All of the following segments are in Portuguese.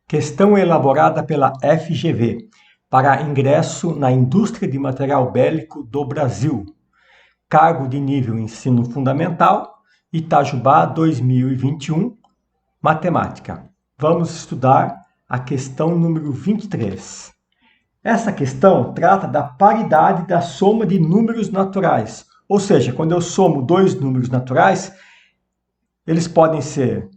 Questão elaborada pela FGV para ingresso na indústria de material bélico do Brasil. Cargo de nível ensino fundamental, Itajubá 2021, matemática. Vamos estudar a questão número 23. Essa questão trata da paridade da soma de números naturais. Ou seja, quando eu somo dois números naturais, eles podem ser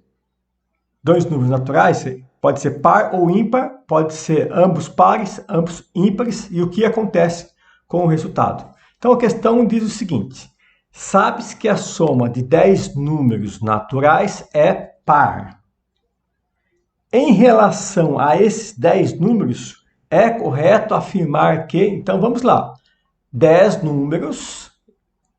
dois números naturais, pode ser par ou ímpar, pode ser ambos pares, ambos ímpares, e o que acontece com o resultado. Então a questão diz o seguinte: sabes que a soma de 10 números naturais é par. Em relação a esses 10 números, é correto afirmar que, então vamos lá, 10 números,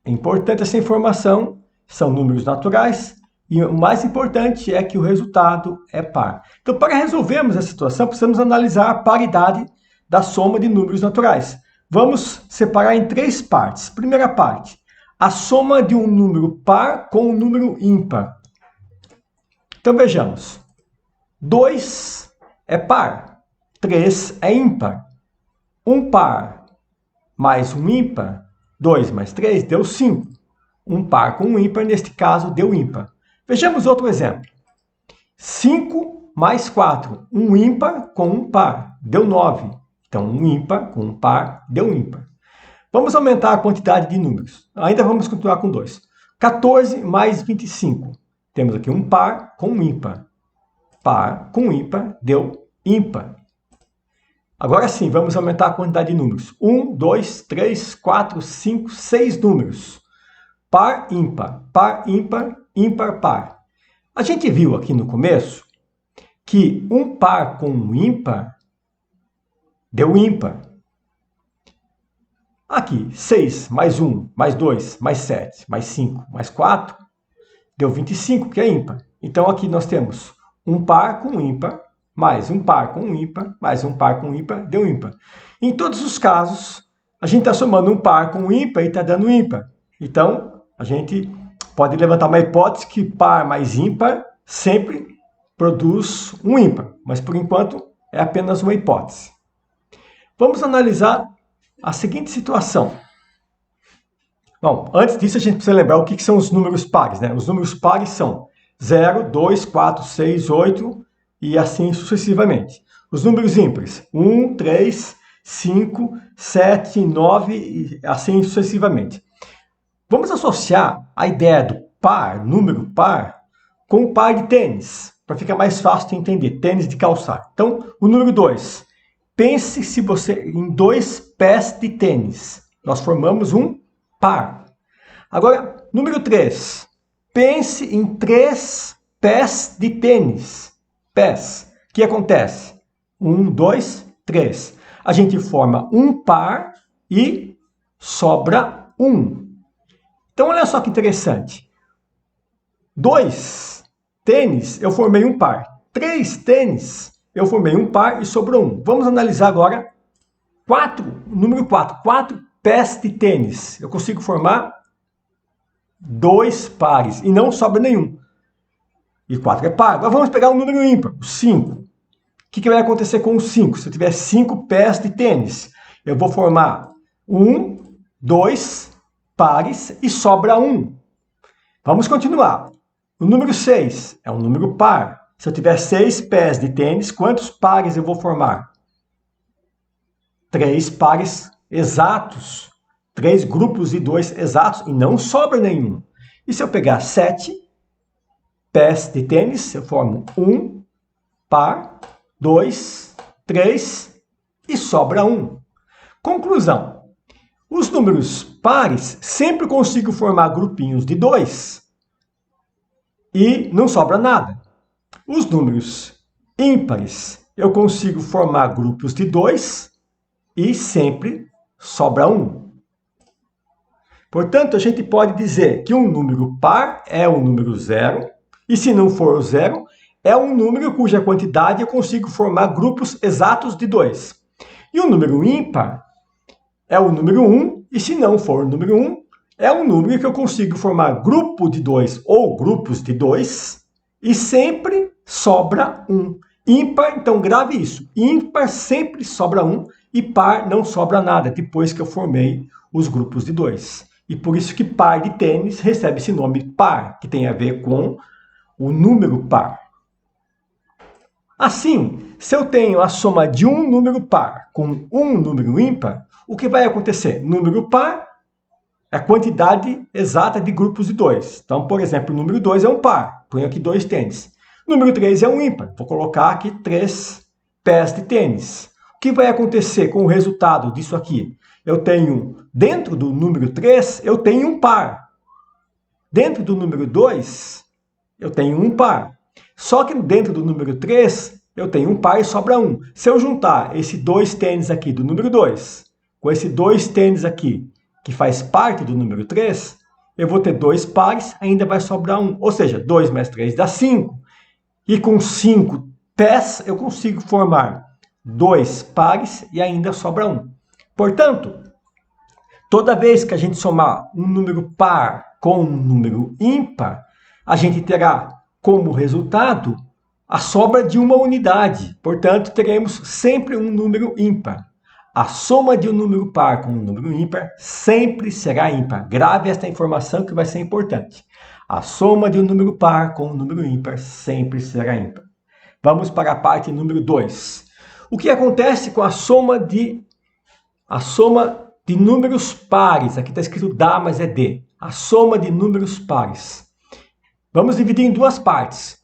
é importante essa informação, são números naturais, e o mais importante é que o resultado é par. Então, para resolvermos essa situação, precisamos analisar a paridade da soma de números naturais. Vamos separar em três partes. Primeira parte, a soma de um número par com um número ímpar. Então, vejamos. 2 é par, 3 é ímpar. Um par mais um ímpar, 2 mais 3 deu 5. Um par com um ímpar, neste caso, deu ímpar. Vejamos outro exemplo. 5 mais 4. Um ímpar com um par. Deu 9. Então, um ímpar com um par deu ímpar. Vamos aumentar a quantidade de números. Ainda vamos continuar com 2. 14 mais 25. Temos aqui um par com um ímpar. Par com ímpar deu ímpar. Agora sim, vamos aumentar a quantidade de números. 1, 2, 3, 4, 5, 6 números. Par, ímpar, ímpar, par. A gente viu aqui no começo que um par com um ímpar deu ímpar. Aqui, 6 mais 1, mais 2, mais 7, mais 5, mais 4, deu 25, que é ímpar. Então aqui nós temos um par com um ímpar, mais um par com um ímpar, mais um par com um ímpar, deu ímpar. Em todos os casos, a gente está somando um par com um ímpar e está dando ímpar. Então, a gente pode levantar uma hipótese que par mais ímpar sempre produz um ímpar, mas por enquanto é apenas uma hipótese. Vamos analisar a seguinte situação. Bom, antes disso a gente precisa lembrar o que são os números pares, né? Os números pares são 0, 2, 4, 6, 8 e assim sucessivamente. Os números ímpares, 1, 3, 5, 7, 9 e assim sucessivamente. Vamos associar a ideia do par, número par, com o par de tênis, para ficar mais fácil de entender, tênis de calçar. Então, o número 2. Pense se você em 2 pés de tênis. Nós formamos um par. Agora, número 3. Pense em 3 pés de tênis. Pés. O que acontece? 1, 2, 3. A gente forma um par e sobra 1. Então, olha só que interessante. 2 tênis, eu formei um par. 3 tênis, eu formei um par e sobrou 1. Vamos analisar agora 4, número 4. 4 pés de tênis. Eu consigo formar 2 pares e não sobra nenhum. E 4 é par. Agora vamos pegar um número ímpar, o 5. O que vai acontecer com o 5? Se eu tiver 5 pés de tênis, eu vou formar 1, 2 pares e sobra 1. Vamos continuar. O número 6 é um número par. Se eu tiver 6 pés de tênis, quantos pares eu vou formar? 3 pares exatos. 3 grupos de 2 exatos e não sobra nenhum. E se eu pegar 7 pés de tênis, eu formo 1 par, 2, 3 e sobra 1. Conclusão. Os números pares sempre consigo formar grupinhos de 2 e não sobra nada. Os números ímpares eu consigo formar grupos de 2 e sempre sobra 1. Portanto, a gente pode dizer que um número par é um número 0 e se não for o 0, é um número cuja quantidade eu consigo formar grupos exatos de 2. E o número ímpar é o número 1, e se não for o número 1, é um número que eu consigo formar grupo de 2 ou grupos de 2, e sempre sobra 1. Ímpar, então grave isso. Ímpar sempre sobra 1 e par não sobra nada, depois que eu formei os grupos de 2. E por isso que par de tênis recebe esse nome par, que tem a ver com o número par. Assim, se eu tenho a soma de um número par com um número ímpar, o que vai acontecer? Número par é a quantidade exata de grupos de 2. Então, por exemplo, o número 2 é um par. Ponho aqui 2 tênis. Número 3 é um ímpar. Vou colocar aqui 3 pés de tênis. O que vai acontecer com o resultado disso aqui? Eu tenho, dentro do número 3, eu tenho um par. Dentro do número 2, eu tenho um par. Só que dentro do número 3, eu tenho um par e sobra 1. Se eu juntar esse 2 tênis aqui do número 2 com esse 2 tênis aqui, que faz parte do número 3, eu vou ter 2 pares, ainda vai sobrar 1. Ou seja, 2 mais 3 dá 5. E com 5 pés, eu consigo formar 2 pares e ainda sobra 1. Portanto, toda vez que a gente somar um número par com um número ímpar, a gente terá como resultado a sobra de uma unidade. Portanto, teremos sempre um número ímpar. A soma de um número par com um número ímpar sempre será ímpar. Grave esta informação que vai ser importante. A soma de um número par com um número ímpar sempre será ímpar. Vamos para a parte número 2. O que acontece com a soma de números pares? Aqui está escrito dá, mas é D. A soma de números pares. Vamos dividir em duas partes.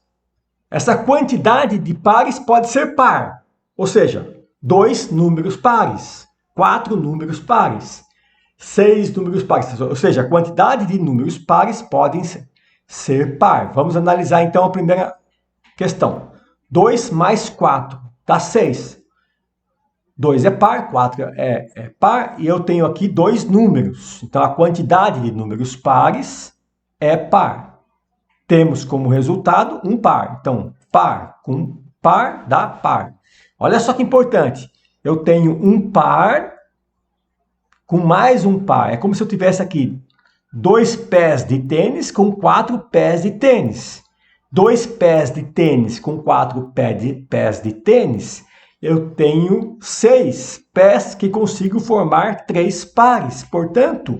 Essa quantidade de pares pode ser par, ou seja, 2 números pares, 4 números pares, 6 números pares, ou seja, a quantidade de números pares podem ser par. Vamos analisar então a primeira questão. 2 mais 4 dá 6. 2 é par, 4 é par, e eu tenho aqui 2 números. Então, a quantidade de números pares é par. Temos como resultado um par. Então, par com par dá par. Olha só que importante. Eu tenho um par com mais um par. É como se eu tivesse aqui 2 pés de tênis com 4 pés de tênis. 2 pés de tênis com 4 pés de tênis, eu tenho 6 pés que consigo formar 3 pares. Portanto,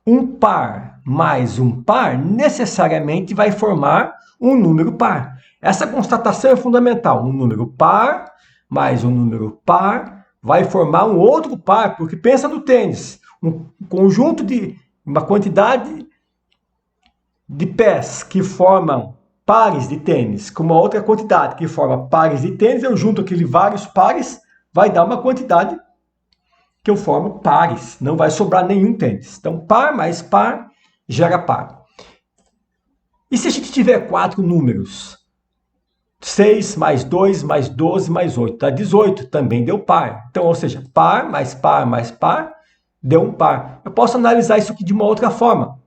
um par mais um par necessariamente vai formar um número par. Essa constatação é fundamental. Um número par mais um número par vai formar um outro par, porque pensa no tênis, um conjunto de uma quantidade de pés que formam pares de tênis com uma outra quantidade que forma pares de tênis, eu junto aqueles vários pares, vai dar uma quantidade que eu formo pares, não vai sobrar nenhum tênis. Então, par mais par gera par. E se a gente tiver 4 números? 6 mais 2 mais 12 mais 8 dá 18, também deu par. Então, ou seja, par mais par deu um par. Eu posso analisar isso aqui de uma outra forma.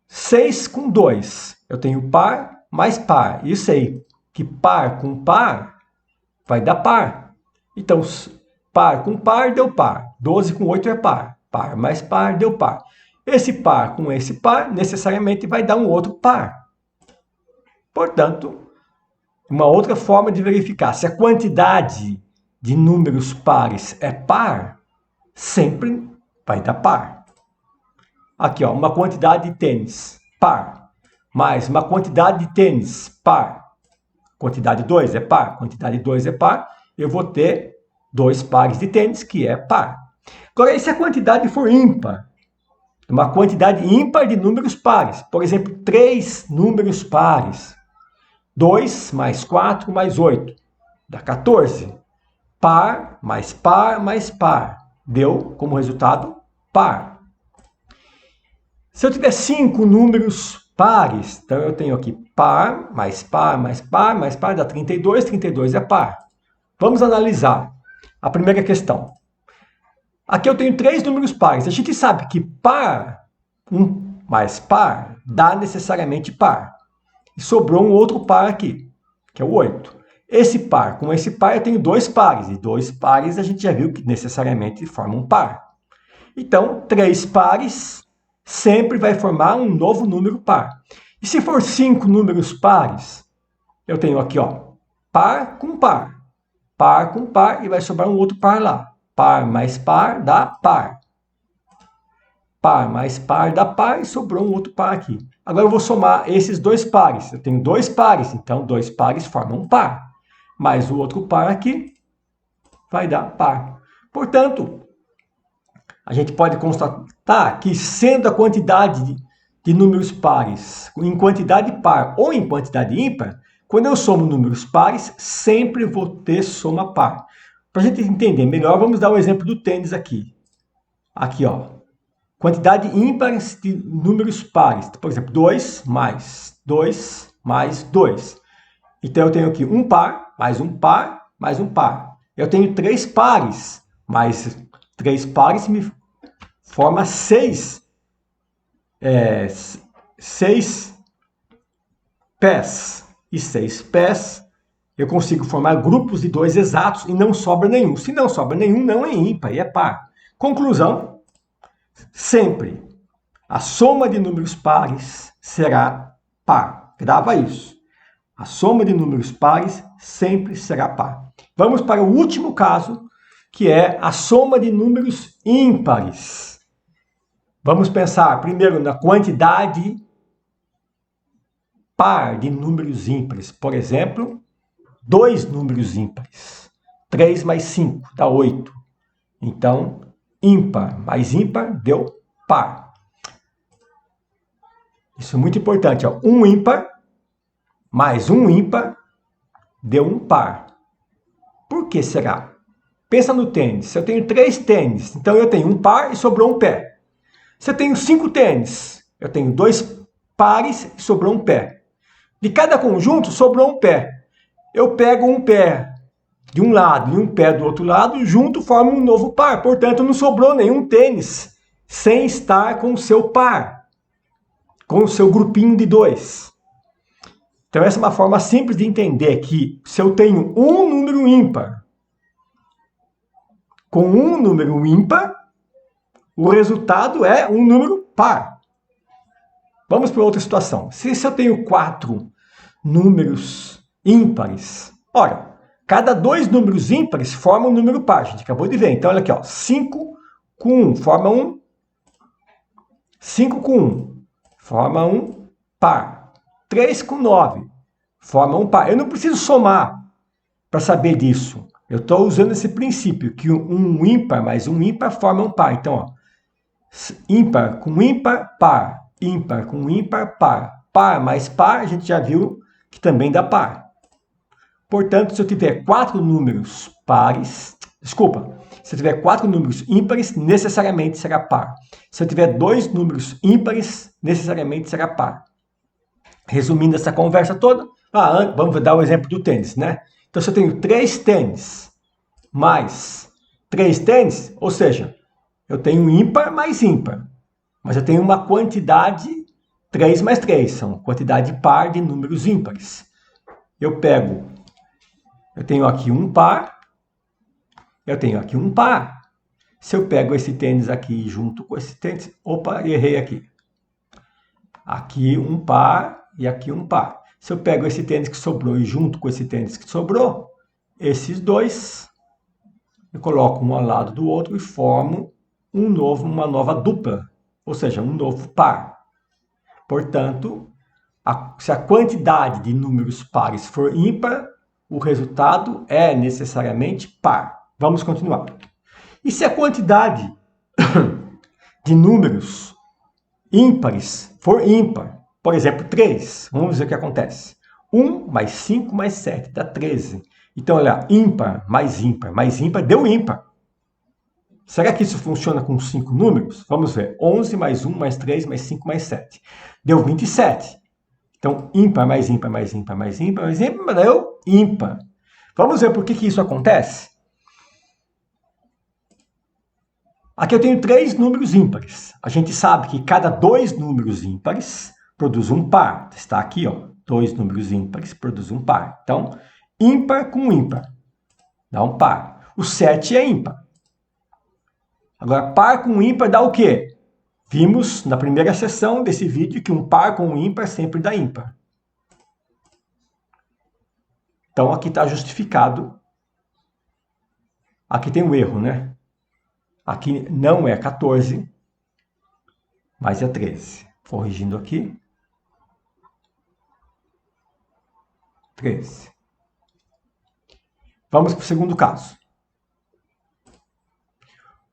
6 com 2, eu tenho par mais par. E eu sei que par com par vai dar par. Então, par com par deu par. 12 com 8 é par. Par mais par deu par. Esse par com esse par necessariamente vai dar um outro par. Portanto, uma outra forma de verificar se a quantidade de números pares é par, sempre vai dar par. Aqui, ó, uma quantidade de tênis, par, mais uma quantidade de tênis, par. Quantidade 2 é par, quantidade 2 é par, eu vou ter 2 pares de tênis, que é par. Agora, e se a quantidade for ímpar? Uma quantidade ímpar de números pares. Por exemplo, 3 números pares. 2 mais 4 mais 8 dá 14. Par mais par mais par. Deu como resultado par. Se eu tiver 5 números pares, então eu tenho aqui par mais par mais par mais par dá 32. 32 é par. Vamos analisar a primeira questão. Aqui eu tenho 3 números pares. A gente sabe que par 1 mais par dá necessariamente par. E sobrou um outro par aqui, que é o 8. Esse par com esse par eu tenho 2 pares. E 2 pares a gente já viu que necessariamente formam um par. Então, 3 pares sempre vai formar um novo número par. E se for 5 números pares, eu tenho aqui, ó, par com par. Par com par e vai sobrar um outro par lá. Par mais par dá par. Par mais par dá par e sobrou um outro par aqui. Agora eu vou somar esses dois pares. Eu tenho dois pares, então dois pares formam um par. Mais o outro par aqui vai dar par. Portanto, a gente pode constatar que, sendo a quantidade de números pares em quantidade par ou em quantidade ímpar, quando eu somo números pares, sempre vou ter soma par. Para a gente entender melhor, vamos dar o exemplo do tênis aqui. Aqui, ó. Quantidade ímpar de números pares. Por exemplo, 2 mais 2 mais 2. Então, eu tenho aqui um par, mais um par, mais um par. Eu tenho 3 pares, mais 3 pares me forma 6 pés. E 6 pés, eu consigo formar grupos de 2 exatos e não sobra nenhum. Se não sobra nenhum, não é ímpar, é par. Conclusão, sempre a soma de números pares será par. Grava isso. A soma de números pares sempre será par. Vamos para o último caso, que é a soma de números ímpares. Vamos pensar primeiro na quantidade par de números ímpares. Por exemplo, 2 números ímpares. 3 mais 5 dá 8. Então, ímpar mais ímpar deu par. Isso é muito importante. Ó. Um ímpar mais um ímpar deu um par. Por que será? Pensa no tênis. Se eu tenho 3 tênis, então eu tenho um par e sobrou um pé. Se eu tenho 5 tênis, eu tenho 2 pares e sobrou um pé. De cada conjunto, sobrou um pé. Eu pego um pé de um lado e um pé do outro lado, junto formam um novo par. Portanto, não sobrou nenhum tênis sem estar com o seu par, com o seu grupinho de 2. Então, essa é uma forma simples de entender que se eu tenho um número ímpar com um número ímpar, o resultado é um número par. Vamos para outra situação. Se eu tenho 4 números ímpares, ora, cada 2 números ímpares formam um número par. A gente acabou de ver. Então, olha aqui, ó, 5 com 1 forma um. 5 com 1 forma um par. 3 com 9 forma um par. Eu não preciso somar para saber disso. Eu estou usando esse princípio, que um ímpar mais um ímpar forma um par. Então, ó, ímpar com ímpar, par. Ímpar com ímpar, par. Par mais par, a gente já viu que também dá par. Portanto, se eu tiver 4 números pares, se eu tiver 4 números ímpares, necessariamente será par. Se eu tiver 2 números ímpares, necessariamente será par. Resumindo essa conversa toda, vamos dar o exemplo do tênis, né? Então, se eu tenho 3 tênis mais 3 tênis, ou seja, eu tenho ímpar mais ímpar, mas eu tenho uma quantidade 3 mais 3, são quantidade par de números ímpares. Eu tenho aqui um par, eu tenho aqui um par. Se eu pego esse tênis aqui junto com esse tênis, opa, errei aqui. Aqui um par e aqui um par. Se eu pego esse tênis que sobrou e junto com esse tênis que sobrou, esses dois, eu coloco um ao lado do outro e formo uma nova dupla, ou seja, um novo par. Portanto, se a quantidade de números pares for ímpar, o resultado é necessariamente par. Vamos continuar. E se a quantidade de números ímpares for ímpar, por exemplo, 3, vamos ver o que acontece. 1 mais 5 mais 7 dá 13. Então, olha, ímpar mais ímpar deu ímpar. Será que isso funciona com 5 números? Vamos ver. 11 mais 1 mais 3 mais 5 mais 7. Deu 27. Então, ímpar mais ímpar mais ímpar mais ímpar mais ímpar deu ímpar. Vamos ver por que isso acontece? Aqui eu tenho 3 números ímpares. A gente sabe que cada 2 números ímpares produz um par. Está aqui, ó. 2 números ímpares produzem um par. Então, ímpar com ímpar dá um par. O 7 é ímpar. Agora, par com ímpar dá o quê? Vimos na primeira sessão desse vídeo que um par com um ímpar sempre dá ímpar. Então, aqui está justificado. Aqui tem um erro, né? Aqui não é 14, mas é 13. Corrigindo aqui. 13. Vamos para o segundo caso.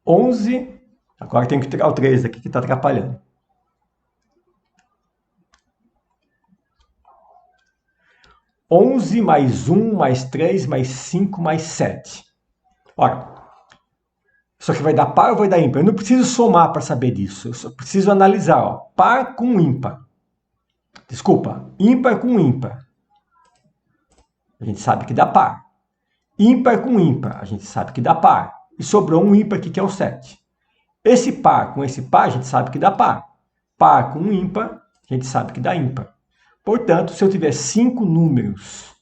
11. Agora tem que tirar o 13 aqui que está atrapalhando. 11 mais 1 mais 3 mais 5 mais 7. Ora, isso aqui vai dar par ou vai dar ímpar? Eu não preciso somar para saber disso. Eu só preciso analisar. Ó, par com ímpar. Desculpa, ímpar com ímpar. A gente sabe que dá par. Ímpar com ímpar. A gente sabe que dá par. E sobrou um ímpar aqui que é o 7. Esse par com esse par a gente sabe que dá par. Par com ímpar a gente sabe que dá ímpar. Portanto, se eu tiver 5 números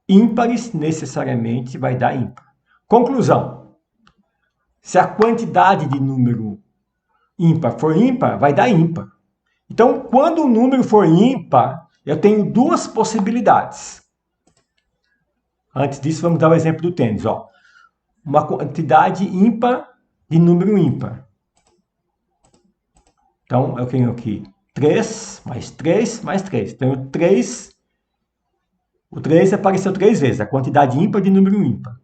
ímpares, necessariamente vai dar ímpar. Conclusão. Se a quantidade de número ímpar for ímpar, vai dar ímpar. Então, quando o número for ímpar, eu tenho duas possibilidades. Antes disso, vamos dar o exemplo do tênis. Ó. Uma quantidade ímpar de número ímpar. Então, eu tenho aqui 3, mais 3, mais 3. Tenho 3. O 3 apareceu 3 vezes, a quantidade ímpar de número ímpar.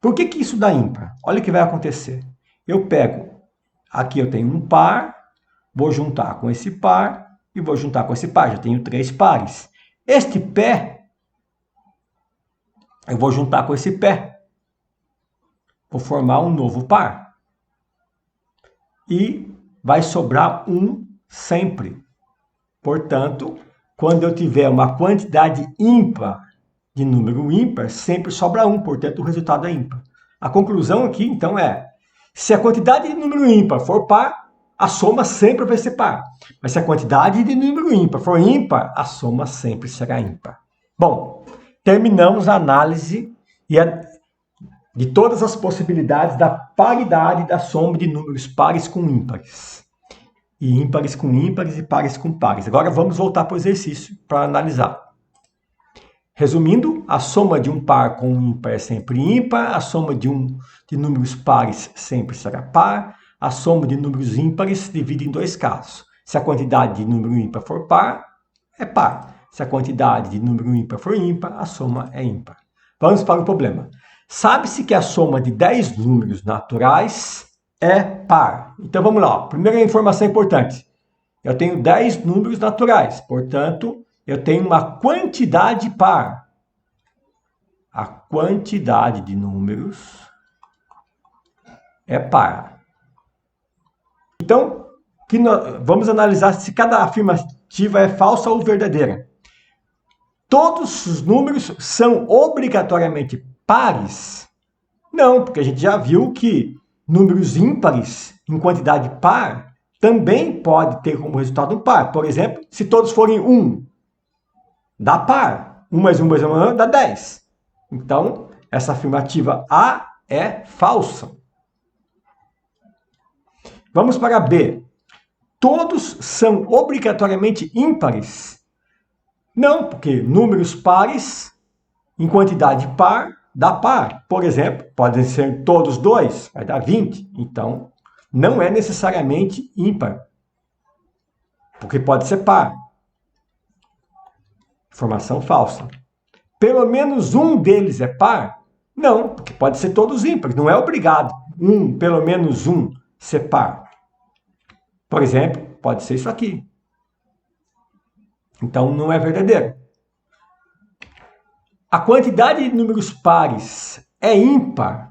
Por que isso dá ímpar? Olha o que vai acontecer. Eu pego, aqui eu tenho um par, vou juntar com esse par e vou juntar com esse par. Já tenho 3 pares. Este pé, eu vou juntar com esse pé. Vou formar um novo par. E vai sobrar 1 sempre. Portanto, quando eu tiver uma quantidade ímpar de número ímpar, sempre sobra 1, portanto o resultado é ímpar. A conclusão aqui, então, é: se a quantidade de número ímpar for par, a soma sempre vai ser par. Mas se a quantidade de número ímpar for ímpar, a soma sempre será ímpar. Bom, terminamos a análise de todas as possibilidades da paridade da soma de números pares com ímpares. E ímpares com ímpares e pares com pares. Agora vamos voltar para o exercício para analisar. Resumindo, a soma de um par com um ímpar é sempre ímpar, a soma de números pares sempre será par, a soma de números ímpares se divide em 2 casos. Se a quantidade de número ímpar for par, é par. Se a quantidade de número ímpar for ímpar, a soma é ímpar. Vamos para o problema. Sabe-se que a soma de 10 números naturais é par. Então vamos lá. Primeira informação importante. Eu tenho 10 números naturais, portanto, eu tenho uma quantidade par. A quantidade de números é par. Então, vamos analisar se cada afirmativa é falsa ou verdadeira. Todos os números são obrigatoriamente pares? Não, porque a gente já viu que números ímpares em quantidade par também pode ter como resultado um par. Por exemplo, se todos forem 1, dá par. 1 mais 1 mais 1 dá 10. Então, essa afirmativa A é falsa. Vamos para B. Todos são obrigatoriamente ímpares? Não, porque números pares em quantidade par dá par. Por exemplo, podem ser todos 2, vai dar 20. Então, não é necessariamente ímpar, porque pode ser par. Informação falsa. Pelo menos um deles é par? Não, porque pode ser todos ímpares. Não é obrigado pelo menos um ser par. Por exemplo, pode ser isso aqui. Então, não é verdadeiro. A quantidade de números pares é ímpar.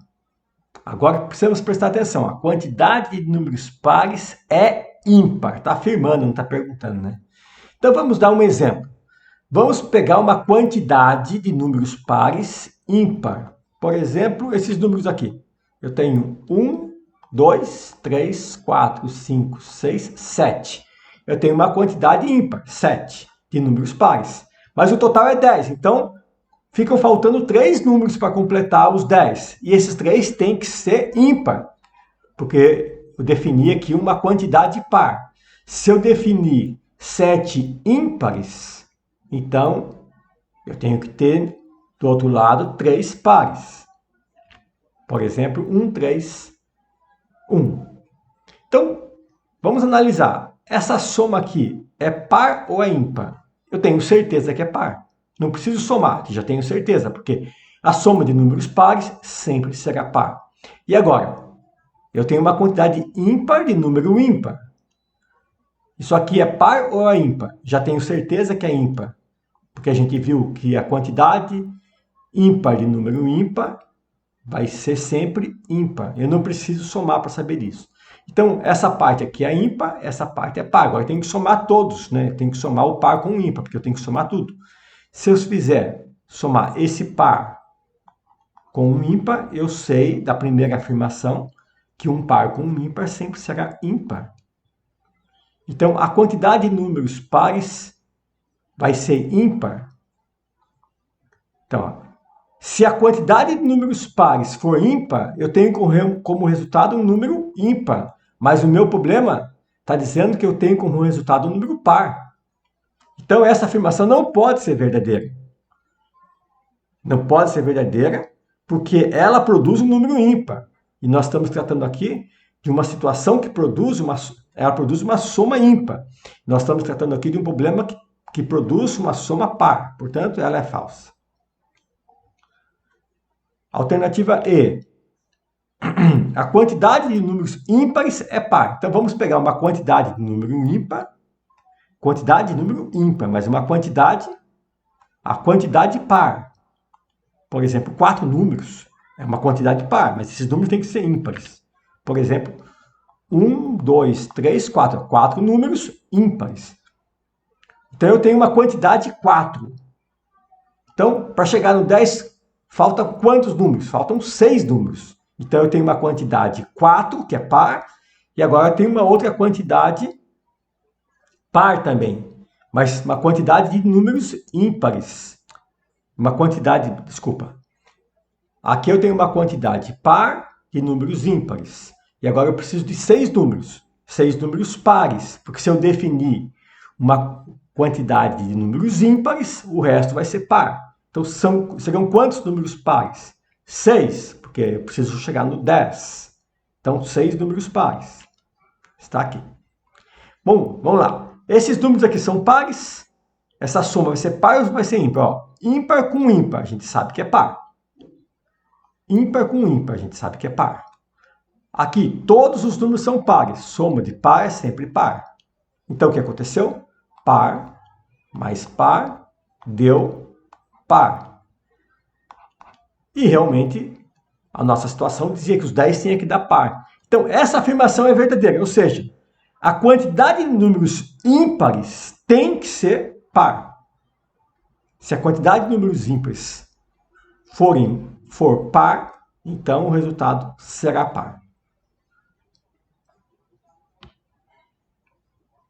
Agora precisamos prestar atenção. A quantidade de números pares é ímpar. Está afirmando, não está perguntando, né? Então vamos dar um exemplo. Vamos pegar uma quantidade de números pares ímpar. Por exemplo, esses números aqui. Eu tenho 1, 2, 3, 4, 5, 6, 7. Eu tenho uma quantidade ímpar, 7, de números pares. Mas o total é 10. Então, ficam faltando 3 números para completar os 10. E esses 3 têm que ser ímpar, porque eu defini aqui uma quantidade par. Se eu definir 7 ímpares, então eu tenho que ter Do outro lado, 3 pares. Por exemplo, 1, 3, 1. Então, vamos analisar. Essa soma aqui é par ou é ímpar? Eu tenho certeza que é par. Não preciso somar, já tenho certeza, porque a soma de números pares sempre será par. E agora? Eu tenho uma quantidade ímpar de número ímpar. Isso aqui é par ou é ímpar? Já tenho certeza que é ímpar, porque a gente viu que a quantidade ímpar de número ímpar vai ser sempre ímpar. Eu não preciso somar para saber disso. Então, essa parte aqui é ímpar, essa parte é par. Agora, eu tenho que somar todos, né? Tenho que somar o par com o ímpar, porque eu tenho que somar tudo. Se eu fizer somar esse par com um ímpar, eu sei da primeira afirmação que um par com um ímpar sempre será ímpar. Então, a quantidade de números pares vai ser ímpar. Então, ó, se a quantidade de números pares for ímpar, eu tenho como resultado um número ímpar. Mas o meu problema está dizendo que eu tenho como resultado um número par. Então, essa afirmação não pode ser verdadeira. Não pode ser verdadeira, porque ela produz um número ímpar. E nós estamos tratando aqui de uma situação que produz uma soma ímpar. Nós estamos tratando aqui de um problema que produz uma soma par. Portanto, ela é falsa. Alternativa E. A quantidade de números ímpares é par. Então, vamos pegar uma quantidade de número ímpar, mas uma quantidade, a quantidade par. Por exemplo, 4 números é uma quantidade par, mas esses números têm que ser ímpares. Por exemplo, 1, 2, 3, 4. 4 números ímpares. Então, eu tenho uma quantidade 4. Então, para chegar no 10, faltam quantos números? Faltam 6 números. Então, eu tenho uma quantidade 4, que é par, e agora eu tenho uma outra quantidade par também, mas uma quantidade de números ímpares. Aqui eu tenho uma quantidade par de números ímpares. E agora eu preciso de 6 números pares, porque se eu definir uma quantidade de números ímpares, o resto vai ser par. Então, serão quantos números pares? 6, porque eu preciso chegar no 10. Então, 6 números pares. Está aqui. Bom, vamos lá. Esses números aqui são pares. Essa soma vai ser par ou vai ser ímpar? Ó, ímpar com ímpar, a gente sabe que é par. Ímpar com ímpar, a gente sabe que é par. Aqui, todos os números são pares. Soma de par é sempre par. Então, o que aconteceu? Par mais par deu par. E realmente, a nossa situação dizia que os 10 tinha que dar par. Então, essa afirmação é verdadeira, ou seja, a quantidade de números ímpares tem que ser par. Se a quantidade de números ímpares for par, então o resultado será par.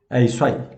É isso aí.